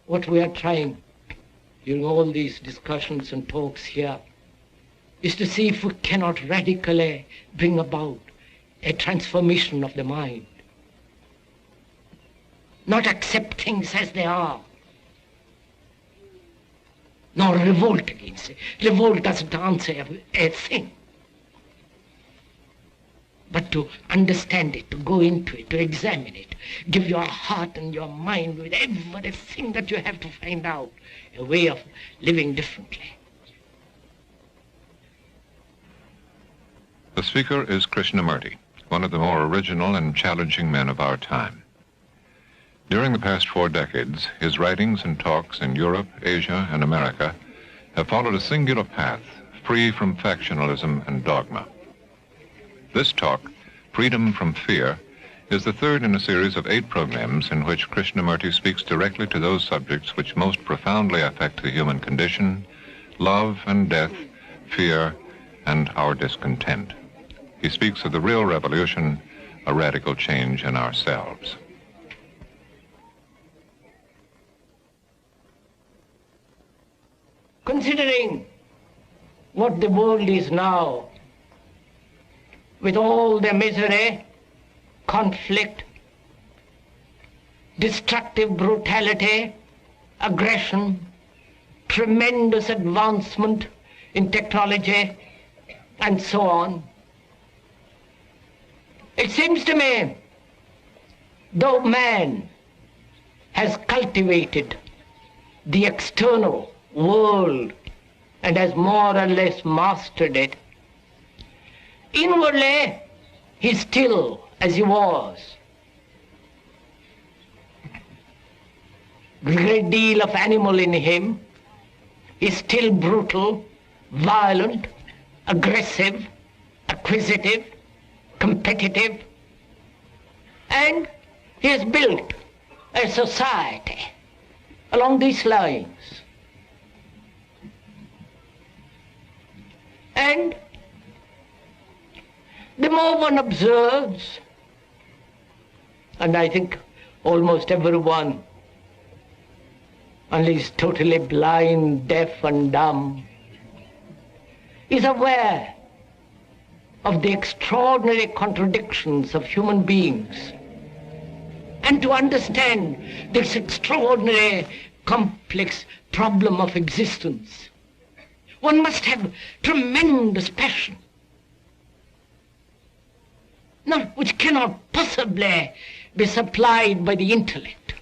what we are trying during all these discussions and talks here is to see if we cannot radically bring about a transformation of the mind. Not accept things as they are, nor revolt against it. Revolt doesn't answer a thing. But to understand it, to go into it, to examine it, give your heart and your mind with everything that you have to find out, a way of living differently. The speaker is Krishnamurti, one of the more original and challenging men of our time. During the past 4 decades, his writings and talks in Europe, Asia, and America have followed a singular path, free from factionalism and dogma. This talk, Freedom from Fear, is the third in a series of 8 programs in which Krishnamurti speaks directly to those subjects which most profoundly affect the human condition: love and death, fear, and our discontent. He speaks of the real revolution, a radical change in ourselves. Considering what the world is now, with all the misery, conflict, destructive brutality, aggression, tremendous advancement in technology, and so on, it seems to me, though man has cultivated the external world and has more or less mastered it, inwardly he's still as he was. A great deal of animal in him. He's still brutal, violent, aggressive, acquisitive, competitive, and he has built a society along these lines. And the more one observes, and I think almost everyone, unless he's totally blind, deaf and dumb, is aware of the extraordinary contradictions of human beings. And to understand this extraordinary complex problem of existence, one must have tremendous passion, which cannot possibly be supplied by the intellect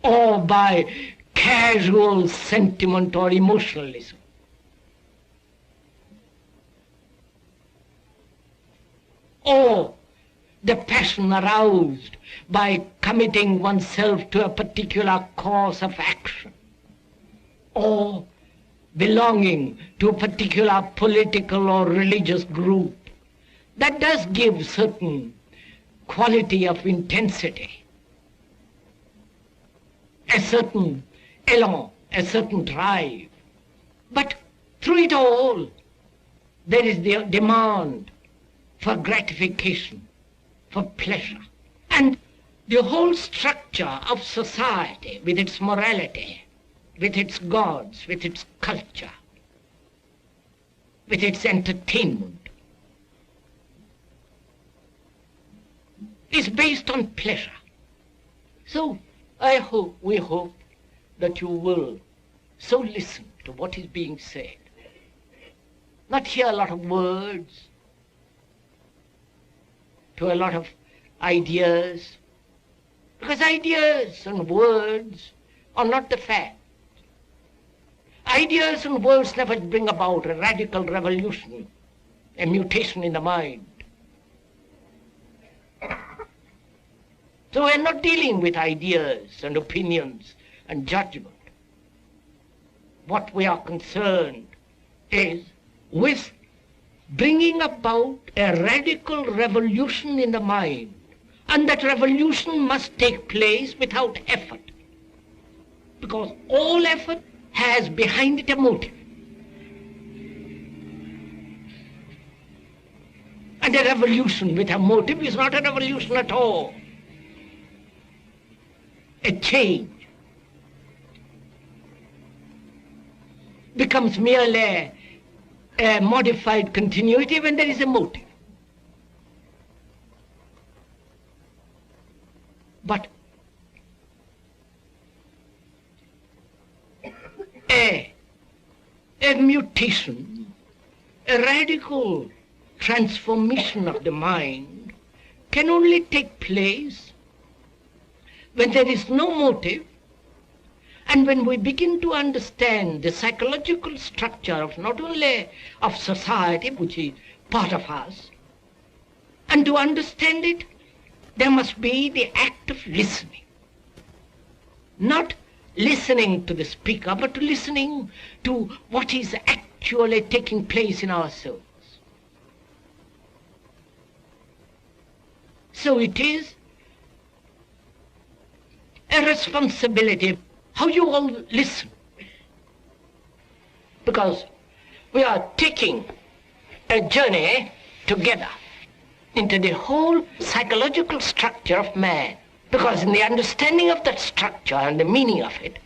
or by casual sentiment or emotionalism. Or the passion aroused by committing oneself to a particular course of action, or belonging to a particular political or religious group. That does give certain quality of intensity, a certain elan, a certain drive. But through it all, there is the demand for gratification, for pleasure. And the whole structure of society, with its morality, with its gods, with its culture, with its entertainment, is based on pleasure. So we hope that you will so listen to what is being said, not hear a lot of words, to a lot of ideas, because ideas and words are not the fact. Ideas and words never bring about a radical revolution, a mutation in the mind. So we're not dealing with ideas and opinions and judgment. What we are concerned is with bringing about a radical revolution in the mind. And that revolution must take place without effort, because all effort has behind it a motive. And a revolution with a motive is not a revolution at all. A change becomes merely a modified continuity when there is a motive. But a mutation, a radical transformation of the mind can only take place when there is no motive, and when we begin to understand the psychological structure of not only of society, which is part of us, and to understand it, there must be the act of listening. Not listening to the speaker, but to listening to what is actually taking place in our souls. So it is a responsibility how you all listen. Because we are taking a journey together into the whole psychological structure of man. Because in the understanding of that structure and the meaning of it,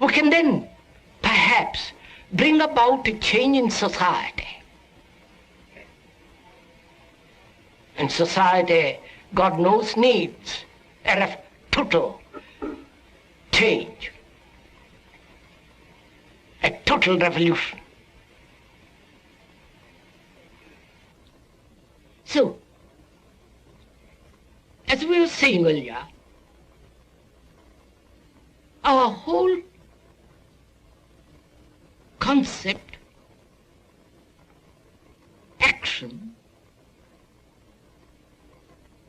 we can then perhaps bring about a change in society. And society, God knows, needs a total change, a total revolution. So, as we were saying earlier, our whole concept, action,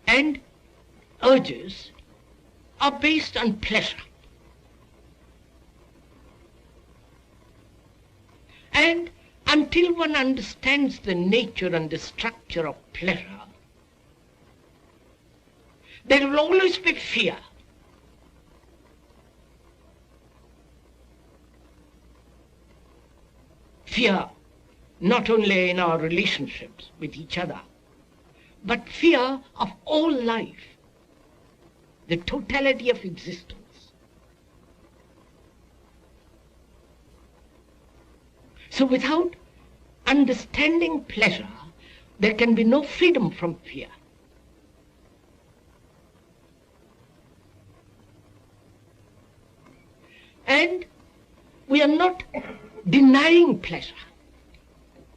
and urges are based on pleasure. And until one understands the nature and the structure of pleasure, there will always be fear. Fear not only in our relationships with each other, but fear of all life, the totality of existence. So without understanding pleasure, there can be no freedom from fear. And we are not denying pleasure.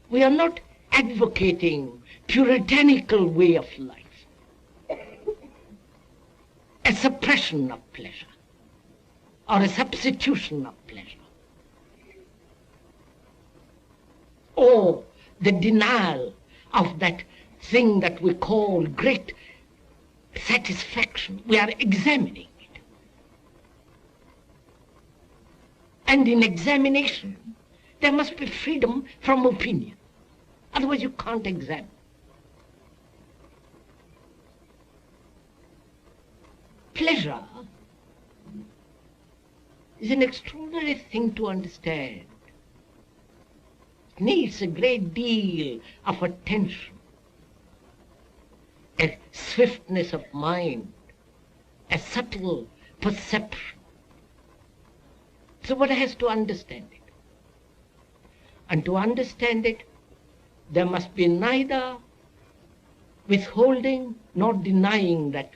We are not advocating puritanical way of life, a suppression of pleasure or a substitution of pleasure, or the denial of that thing that we call great satisfaction. We are examining it. And in examination, there must be freedom from opinion. Otherwise you can't examine. Pleasure is an extraordinary thing to understand. It needs a great deal of attention, a swiftness of mind, a subtle perception. So one has to understand it. And to understand it, there must be neither withholding nor denying that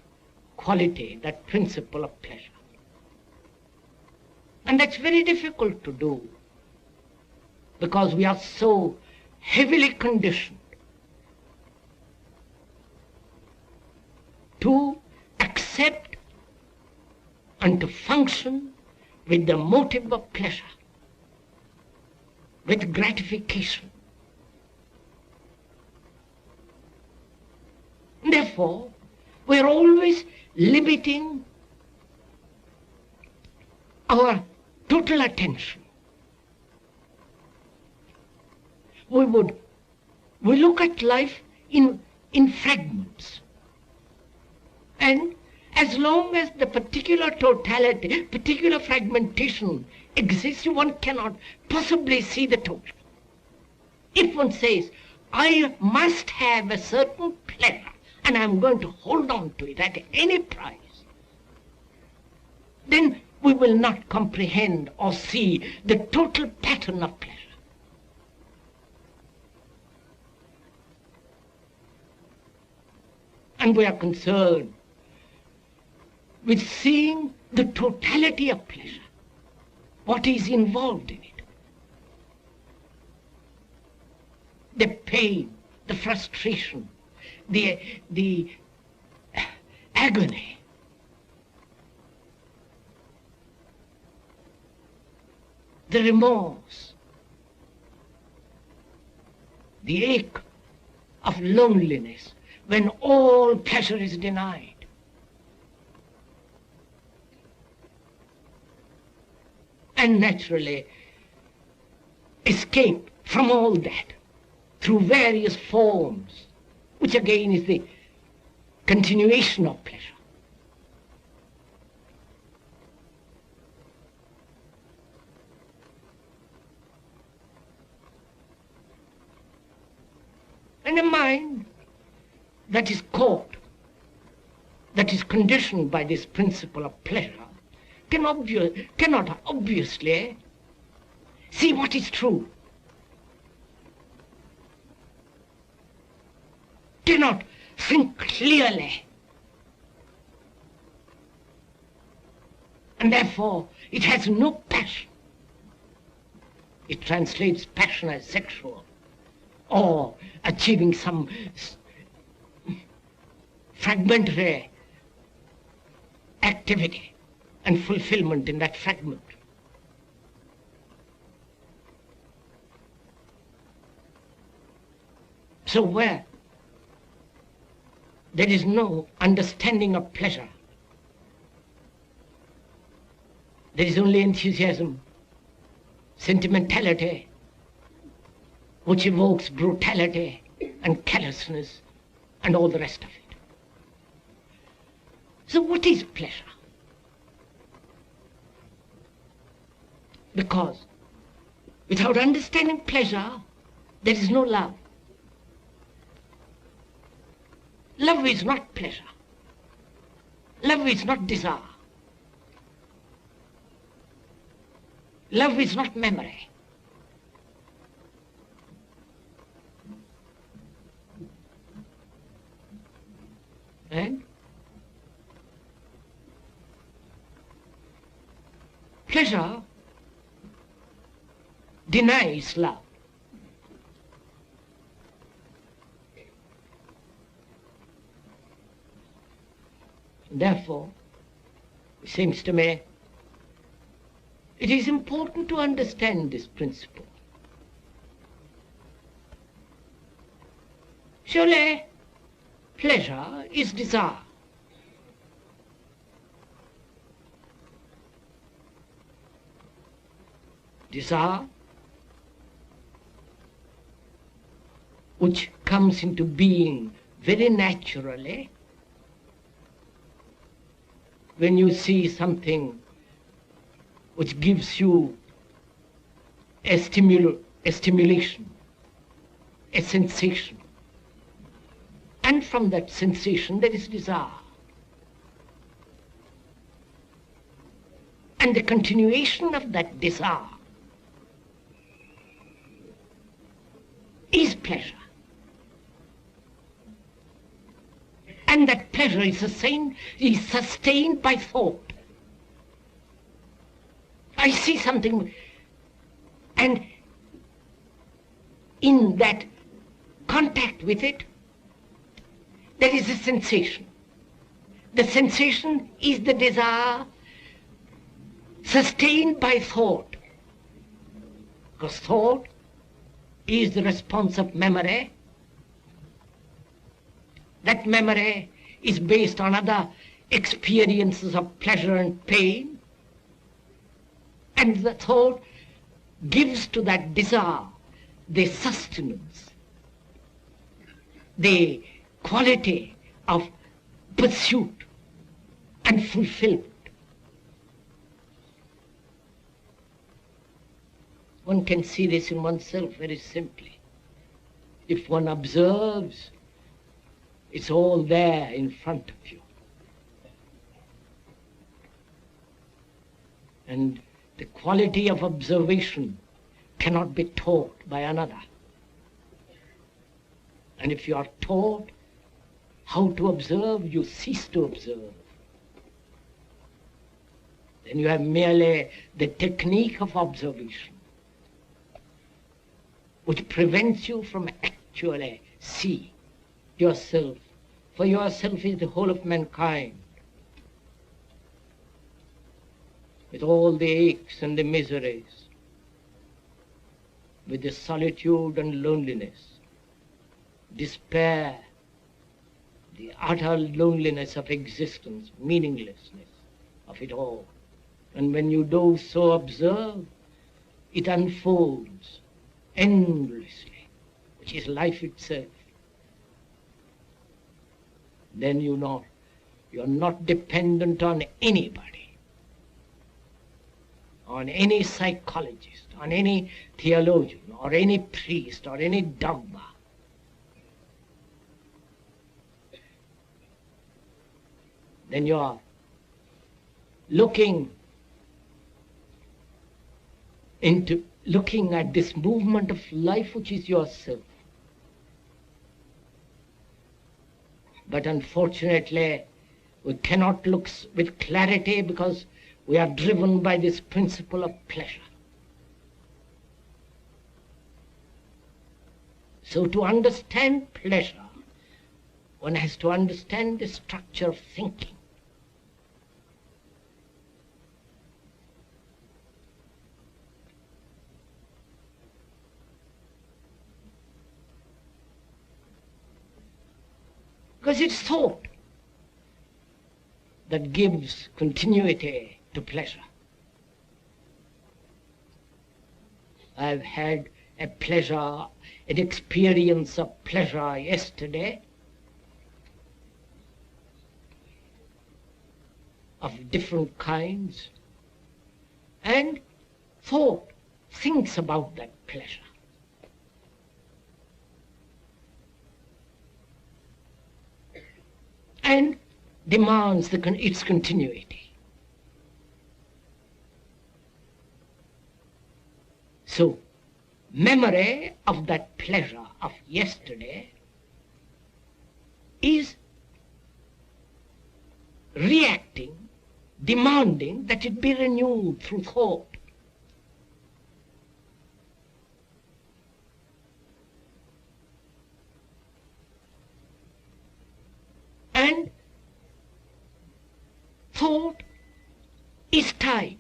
quality, that principle of pleasure. And that's very difficult to do, because we are so heavily conditioned to accept and to function with the motive of pleasure, with gratification. Therefore, we are always limiting our total attention. We look at life in fragments. And as long as the particular totality, particular fragmentation exists, one cannot possibly see the total. If one says, I must have a certain pleasure, and I'm going to hold on to it at any price, then we will not comprehend or see the total pattern of pleasure. And we are concerned with seeing the totality of pleasure, what is involved in it. The pain, the frustration, the agony. The remorse, the ache of loneliness when all pleasure is denied. And naturally, escape from all that through various forms, which again is the continuation of pleasure. And a mind that is caught, that is conditioned by this principle of pleasure, cannot obviously see what is true, cannot think clearly, and therefore it has no passion. It translates passion as sexual, or achieving some fragmentary activity and fulfillment in that fragment. So where there is no understanding of pleasure, there is only enthusiasm, sentimentality, which evokes brutality and callousness and all the rest of it. So what is pleasure? Because without understanding pleasure, there is no love. Love is not pleasure. Love is not desire. Love is not memory. And pleasure denies love. Therefore, it seems to me, it is important to understand this principle. Surely, pleasure is desire. Desire, which comes into being very naturally when you see something which gives you a stimulation, a sensation. And from that sensation there is desire. And the continuation of that desire is pleasure. And that pleasure is sustained by thought. I see something, and in that contact with it, there is a sensation. The sensation is the desire sustained by thought. Because thought is the response of memory. That memory is based on other experiences of pleasure and pain. And the thought gives to that desire the sustenance, the quality of pursuit and fulfillment. One can see this in oneself very simply. If one observes, it's all there in front of you. And the quality of observation cannot be taught by another. And if you are taught how to observe, you cease to observe. Then you have merely the technique of observation, which prevents you from actually seeing yourself. For yourself is the whole of mankind, with all the aches and the miseries, with the solitude and loneliness, despair, the utter loneliness of existence, meaninglessness of it all. And when you do so observe, it unfolds endlessly, which is life itself. Then you're not dependent on anybody, on any psychologist, on any theologian, or any priest, or any dogma. Then you are looking at this movement of life which is yourself. But unfortunately, we cannot look with clarity because we are driven by this principle of pleasure. So to understand pleasure, one has to understand the structure of thinking. Because it's thought that gives continuity to pleasure. I've had an experience of pleasure yesterday, of different kinds, and thought thinks about that pleasure. And demands its continuity. So, memory of that pleasure of yesterday is reacting, demanding that it be renewed through thought. And thought is time,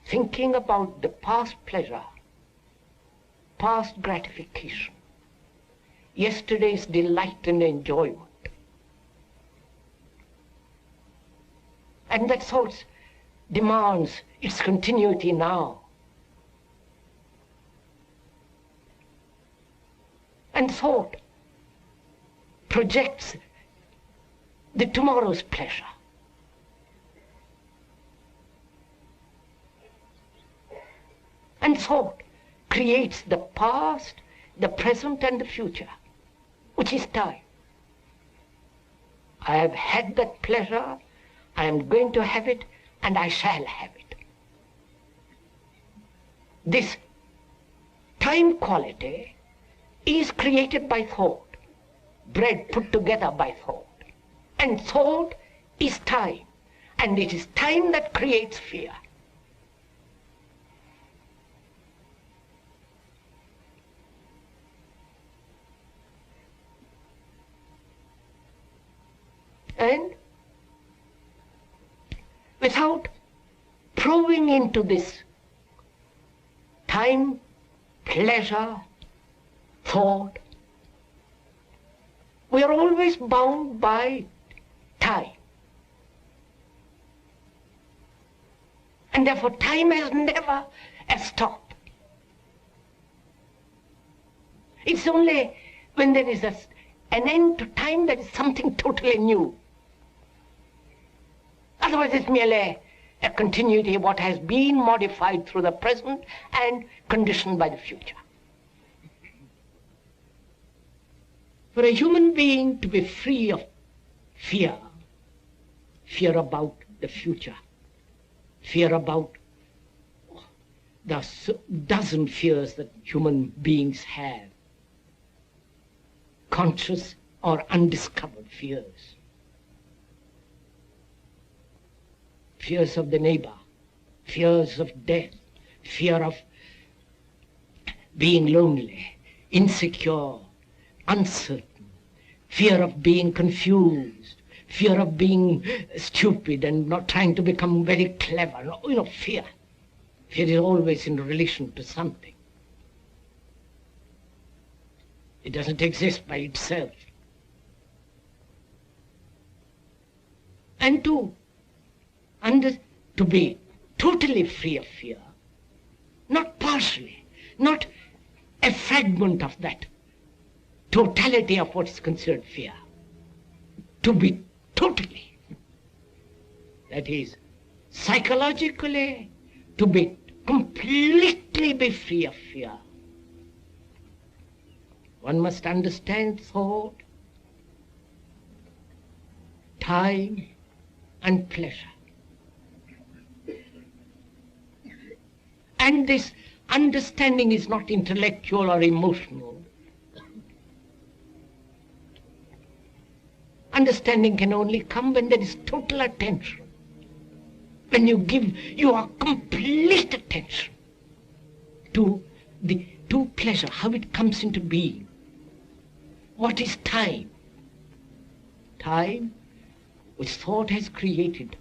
thinking about the past pleasure, past gratification, yesterday's delight and enjoyment. And that thought demands its continuity now. And thought projects the tomorrow's pleasure. And thought creates the past, the present, and the future, which is time. I have had that pleasure, I am going to have it, and I shall have it. This time quality is created by thought, bread put together by thought. And thought is time, and it is time that creates fear. And without probing into this time, pleasure, thought, we are always bound by time. And therefore time has never a stop. It's only when there is an end to time that is something totally new. Otherwise it's merely a continuity of what has been modified through the present and conditioned by the future. For a human being to be free of fear about the future, fear about There are dozen fears that human beings have, conscious or undiscovered fears. Fears of the neighbor, fears of death, fear of being lonely, insecure, uncertain, fear of being confused, fear of being stupid and not trying to become very clever. Fear. Fear is always in relation to something. It doesn't exist by itself. And to be totally free of fear, not partially, not a fragment of that totality of what is considered fear, to be totally, that is, psychologically, to be completely be free of fear. One must understand thought, time, and pleasure. And this understanding is not intellectual or emotional. Understanding can only come when there is total attention. When you give your complete attention to pleasure, how it comes into being. What is time? Time, which thought has created.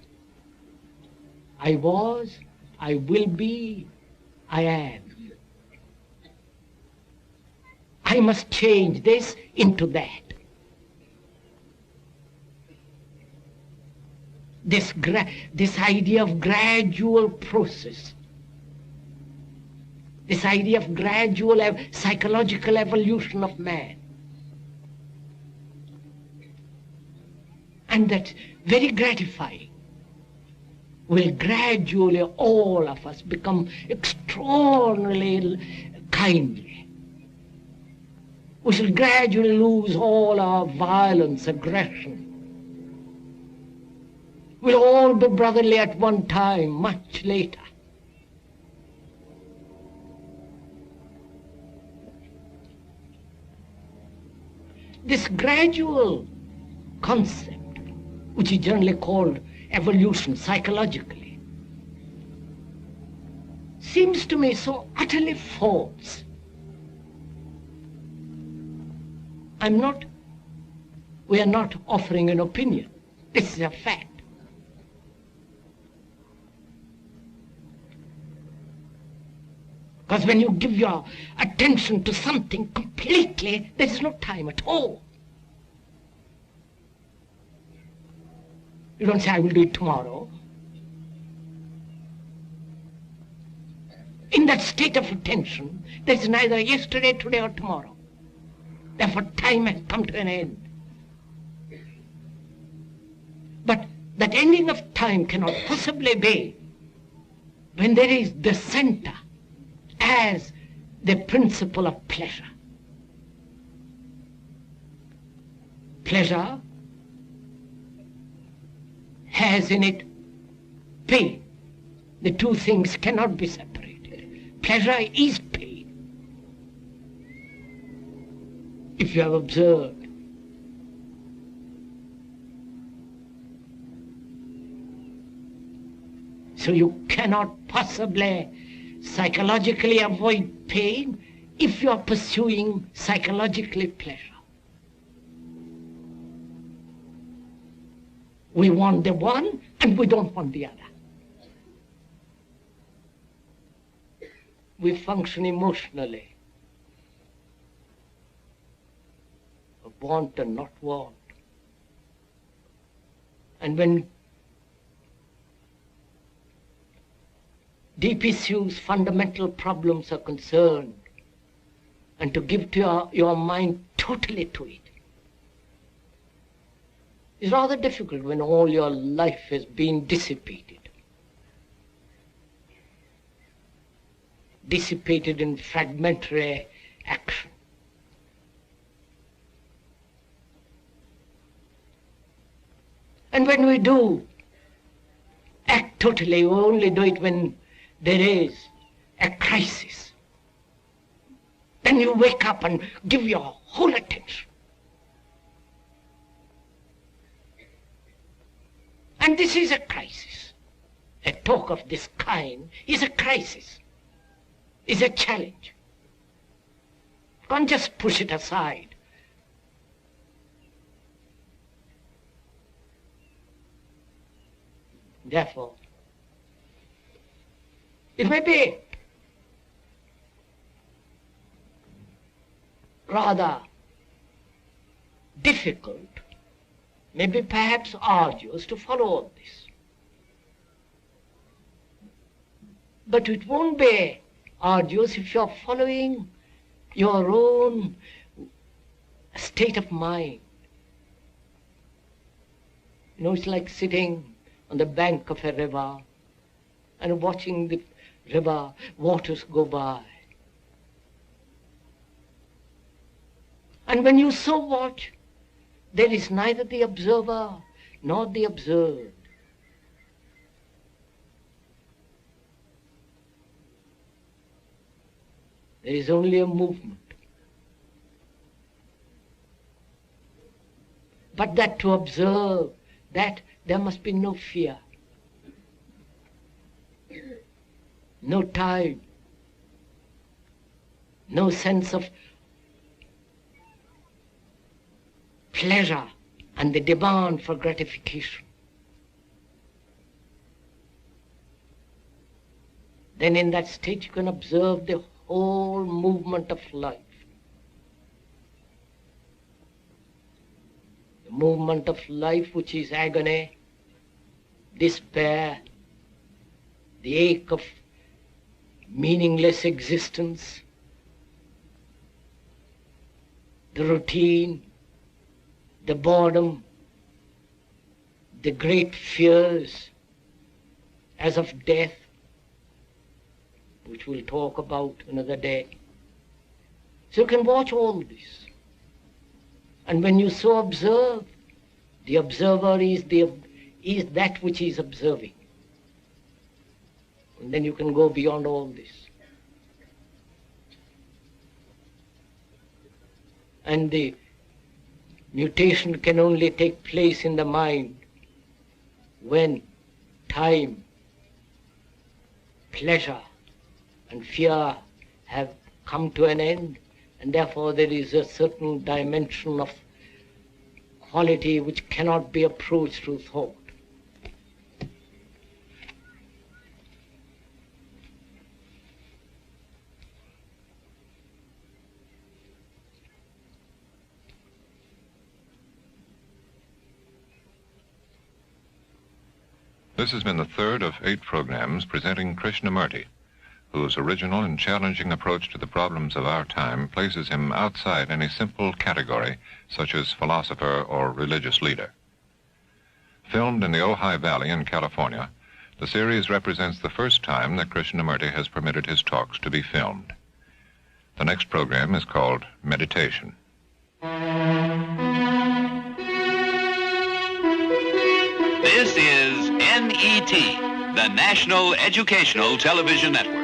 I was, I will be, I am. I must change this into that. This idea of gradual process, this idea of gradual psychological evolution of man, and that's very gratifying, will gradually all of us become extraordinarily kindly. We shall gradually lose all our violence, aggression. We'll all be brotherly at one time, much later. This gradual concept, which is generally called evolution psychologically, seems to me so utterly false. We are not offering an opinion. This is a fact. Because when you give your attention to something completely, there is no time at all. You don't say, I will do it tomorrow. In that state of attention, there is neither yesterday, today, or tomorrow. Therefore, time has come to an end. But that ending of time cannot possibly be when there is the center as the principle of pleasure. Pleasure has in it pain. The two things cannot be separated. Pleasure is pain. If you have observed, so you cannot possibly psychologically avoid pain if you are pursuing psychologically pleasure. We want the one and we don't want the other. We function emotionally. Want and not want. And when deep issues, fundamental problems are concerned, and to give to your mind totally to it is rather difficult when all your life has been dissipated. Dissipated in fragmentary action. And when we do act totally, we only do it when there is a crisis, then you wake up and give your whole attention. And this is a crisis. A talk of this kind is a crisis, is a challenge. You can't just push it aside. Therefore, it may be rather difficult, maybe perhaps arduous to follow all this. But it won't be arduous if you're following your own state of mind. You know, it's like sitting on the bank of a river and watching the river waters go by. And when you so watch, there is neither the observer nor the observed. There is only a movement. But that to observe, that there must be no fear, no tide, no sense of pleasure and the demand for gratification. Then in that state you can observe the whole movement of life. The movement of life which is agony, despair, the ache of meaningless existence, the routine, the boredom, the great fears as of death, which we'll talk about another day. So you can watch all this. And when you so observe, the observer is that which is observing. And then you can go beyond all this. And the mutation can only take place in the mind when time, pleasure, and fear have come to an end, and therefore there is a certain dimension of quality which cannot be approached through thought. This has been the third of 8 programs presenting Krishnamurti, whose original and challenging approach to the problems of our time places him outside any simple category such as philosopher or religious leader. Filmed in the Ojai Valley in California, the series represents the first time that Krishnamurti has permitted his talks to be filmed. The next program is called Meditation. This is NET, the National Educational Television Network.